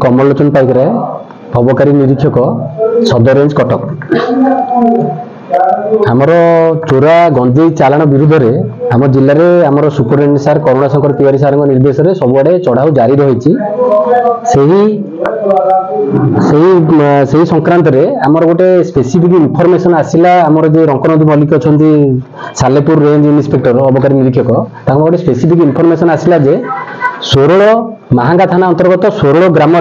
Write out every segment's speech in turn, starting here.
कमलोचन पाइकराय अबकारी निरीक्षक सदर रेंज कटक। आमर चोरा गंजेई चालाण विरुद्ध में आम जिले में आमर सुपरिटेडेंट सार करुणाशंकर तिवारी सार निर्देश में सबुआड़े चढ़ाऊ जारी रही। संक्रांत आमर गोटे स्पेसिफिक इनफॉरमेशन आसला आमर जो रंकनदी मल्लिक अच्छा सालेपुर रेंज इन्स्पेक्टर अबकारी निरीक्षक गोटे स्पेसिफिक इनफॉरमेशन आसला जे सोरल महांगा थाना अंतर्गत सोरल ग्राम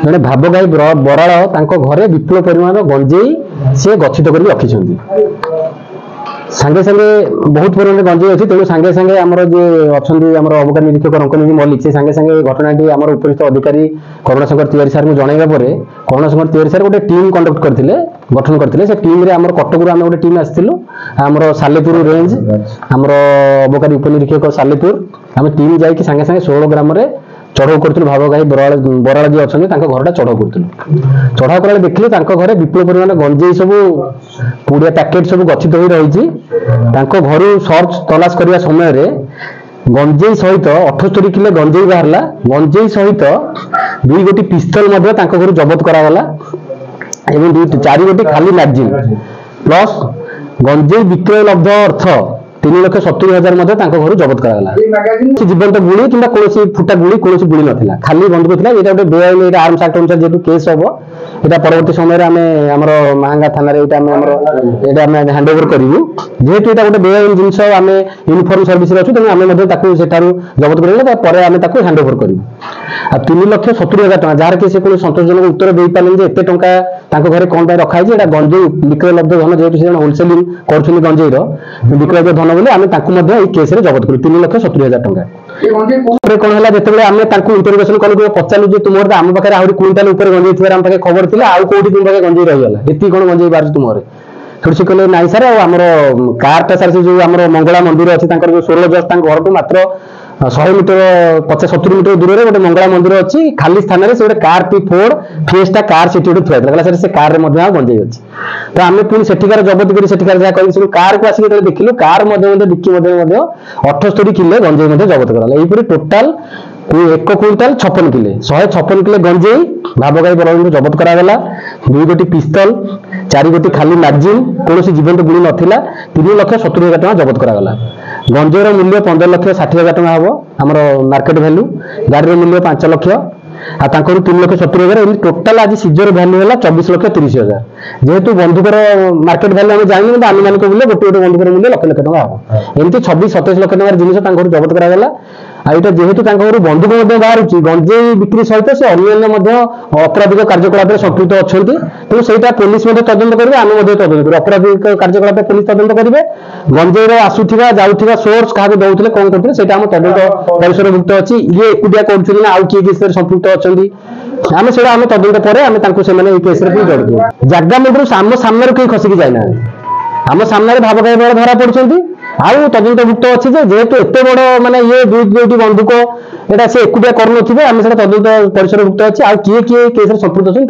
जड़े भावगाई बराड़ घरे विपुल परिमाण गंजेई सी गच्छित कर रखी सांगे सांगे बहुत परिमाण गंजेई अच्छी तेणु सांगे सांगे आमर जो अच्छा अबकारी निरीक्षक रंकनदी मल्लिक से सांगे सांगे घटनाटी आम उपरिस्थ अधिकारी करुणाशंकर तिवारी सार को जनइबा पर करुणाशंकर तिवारी सार गोटे टीम कंडक्ट करते गठन करते से टीम रे आमर कटक आम गोटे टीम आसलु आमर सालेपुर रेंज आमर अबकारी उपनिरीक्षक सालेपुर आम टीम जाकि सांगे सांगे 16 ग्राम चढ़ाऊ करूँ भावगाई बराड़ जी अच्छा घरटा चढ़ाऊ करूँ चढ़ाऊ कला देखिले घरे विपुल परिमाण गंजेई सब पुड़िया पैकेट सब गच्छित हो रही घर सर्च तलाश करने समय गंजेई सहित 78 किलो गंजेई बाहरला गंजेई सहित 2 गोटी पिस्तल घर जबत करागला एवं 4 गोटी खाली मैगजीन प्लस गंजेई विक्रय लब्ध अर्थ 3,70,000 घर जबत करागला जीवंत गुड़ी कि फुटा गुड़ी कौन गुड़ी नाला खाली बंदूक था ये गोटे बेआईन आर्म्स एक्ट अनुसार जेहतु केस हम यहाँ परवर्ती समय आमर महांगा थाना हैंड ओवर करूँ जेहेतु यहाँ गोटे बेआईन जिनस आम यूनिफॉर्म सर्विस अच्छु तेणु आम जबत कर हैंड ओवर करूँ 3,70,000 जार कि संतोषजनक उत्तर दे पारे एत टाँग घरे कौन रखाई गंजेई विक्रय लब्ध धन जेहतु होलसेलिंग कर गंजेईर विक्रय धन बोले आम केस जबत करूँ 3,70,000 कौन है जो आम इंटरगेशन कलु पचारू तुम आम पाखे आहरी क्विंटाल गंजेई थे आम पाखे खबर थी आउ कौटी तुम पाखे गंजेई रहीगला ये कौन गंजेई बाहर तुम थोड़ी से कहले नाई सार आमर कारटा सार से जो आम मंगला मंदिर अच्छी जो 16 जस्ट घर को मात्र 100 मीटर 50-70 मीटर दूर में गोटे मंगला मंदिर अच्छी खाली स्थान से गोटे कार P4 फिएस्टा कार से थुआ सर से कार गंजेई अच्छी तो आम पुणी सेठिकार जबत कर कार को आसिक देखिलु कार डिक्की 78 किलो गंजेई जबत कराला यहीपरि टोटाल 1 क्विंटाल 56 किले 156 किलो गंजेई भावगाई बराड़ जबत करागला 2 गोटी पिस्तल 4 गोटी खाली मैगजीन कौन जीवंत गुड़ी नाला 3,70,000 जबत करागला गंजेईर मूल्य 15,60,000 हम आमर मार्केट भैल्यू गाड़ी मूल्य 5 लाख 3,70,000 टोटाल आज सीजर भैल्यू है 24,30,000 जेहेतु बंधुकर मार्केट भैल्यू आम जानू आम मान बोले गोटे गोटे बंधुकर मूल्य लक्ष लक्ष हम एमती 26-27 लाख जिन जबत करागला आईटा जेहेतु घर बंधुक बाहर गंजेई बिक्री सहित से अन्य अपराधिक कार्यकलाप संपृक्त अच्छा तेणु से पुलिस तदंत करेंगे आम तदंत कर अपराधिक कार्यकलाप पुलिस तदंत करेंगे गंजेईर आसूला जाऊा सोर्स क्या दौले कौन करते हैं आम तदंत परिसरभुक्त अच्छी ये एकुटिया कर आउ किए किस संपृक्त अच्छा आम से तदंत पर आम केस जड़ू जगह मंदिर आम सामने कहीं खसिकी जाना आम सामने भावगाई बड़ धरा पड़ती आउ तदंतभुक्त अच्छी जेहेतु एत बड़ माने ये दुईटी बंधुक एटा से एकुटिया कर आम से तदंत परिसरभुक्त अच्छी आउ किए किए केस संपृक्त अच्छे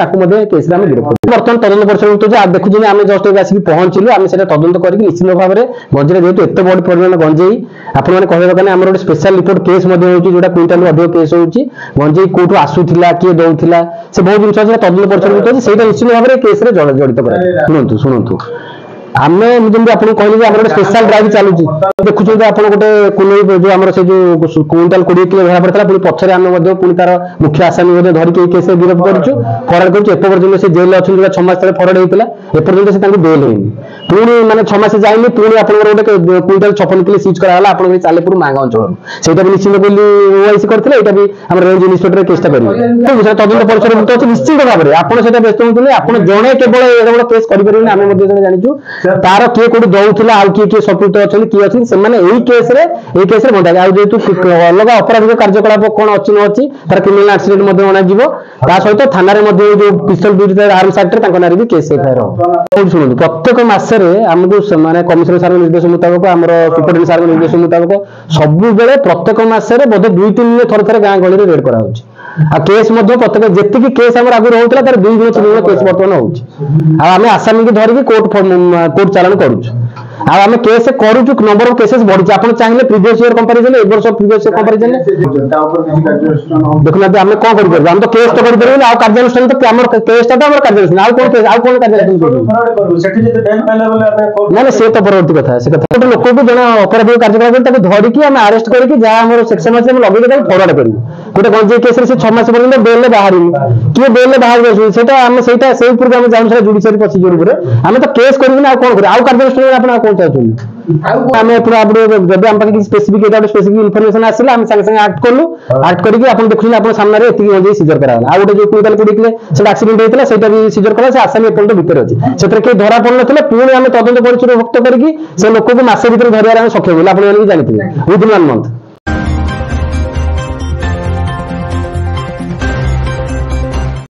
केस बर्तमान तदंत परिसरभुक्त आज देखुचे आम जस्ट आसिक पहुंचलु आम से तदंत कर निश्चित भाव में गंजेई जेहेतु एत बड़ परिमाण गंजेई आपने कहवा आम गोटे स्पेशल रिपोर्ट केस जोटा क्विंटाल अधिक केस होगी गंजेई कौटू आसूला किए दौला से बहुत जिन तदंत परिसरभुक्त अच्छी से निश्चित भाव में केस जड़ित कर शुणु आम जमी आपको कहली आम गोटे स्पेशल ड्राइव चलुँ देखुं आप गोटे कुल जो आम से जो क्विंटाल 20 किलो धरा पड़ता पुणी पछरे आम पुणी तार मुख्य आसामी धरिक केस गिरफ करूँ फरवर्ड करूँ एपर्यंत से जेल अच्छे 6 मास तक फरवर्ड होता एपर्यंत से बेल होनी पुणी मैंने 6 मास जाए पुणी आप गोटे क्विंटाल 56 किलो सीज कराला आप सालेपुर मांगा अंचल से निश्चित बोली ओआईसी करते यहाँ भी आम रेंज इन्स्पेक्टर केसटा करेंगे तदंत परिसरभुक्त अच्छे निश्चित भाव में आपड़ से व्यस्त होते आप जड़े केवल एत बड़ केस करेंगे आम जाचु तार किए कौट दौला आउ किए किए संपृक्त अच्छा किए अच्छे से केस बंधा जाए जेहतु अलग अपराधिक कार्यकलाप कौन अच्छी न अच्छी तार क्रिमिनाल एक्सीडेंट अणाଯିव ता सहित थाना जो पिस्तल 2 आर्म्स एक्ट नाँ भी केस एफआईआर शुणु प्रत्येक मसरे आमको माने कमिशनर सार निर्देश मुताबक आम सुपरिटेडेंट सार निर्देश मुताबक सबु बेले प्रत्येक मसरे बोधे 2-3 दिन थर गाँ गहली रेड कराऊँच आ केस प्रत्येक जी केस आगे होता है 2 दिन 3 दिन केस बर्तमान होम आसामी की धरिकी कोर्ट चालाण करुँ आम केस करूँ नंबर ऑफ केसेस बढ़ी आप चाहिए प्रीवियस ईयर कंपैरिजन ए वर्ष प्रीवियस ईयर कंपैरिजन देखुना आम कौन कर आम तो केस तो कर कार्यानुष्ठान तो आम केसटा तो आम कार्यानुष्ठान आउ कौन कार्यानुष्ठान ना से तो परवर्ती कथा से कथा गोटे लोक को जन अपराधिक कार्यकलाप धरिकी आम आरेस्ट करके जहाँ आम सेक्शन अच्छे लगे फरवर्ड करूँ गोटे गंजे केस 6 मास पर्यटन बेल बाहर किए बेल बाहर जाता से जाऊँ जुडिशियरी प्रोसीजर आम तो केस करूँ कौन कर आउ कार्यानुष्ठान आप कौन चाहते आम जब आम पाखे स्पेसिफिक स्पेसिफिक इनफॉरमेशन आसला आम संगे संगे एक्ट कलु एक्ट करके आप देखुन आप सामने एति गंजे सीजर कराला आ गोटे जो क्विंटाल 20 किलो से एक्सीडेंट होता है भी सीजर कला से आसामी एपर्यंत भितर अच्छी से कहीं धरा पड़ ना पुणी आम तदंत परिचय भक्त करके से लोक को मसे भर धरवार सक्षम आप जानते विदिन 1 मंथ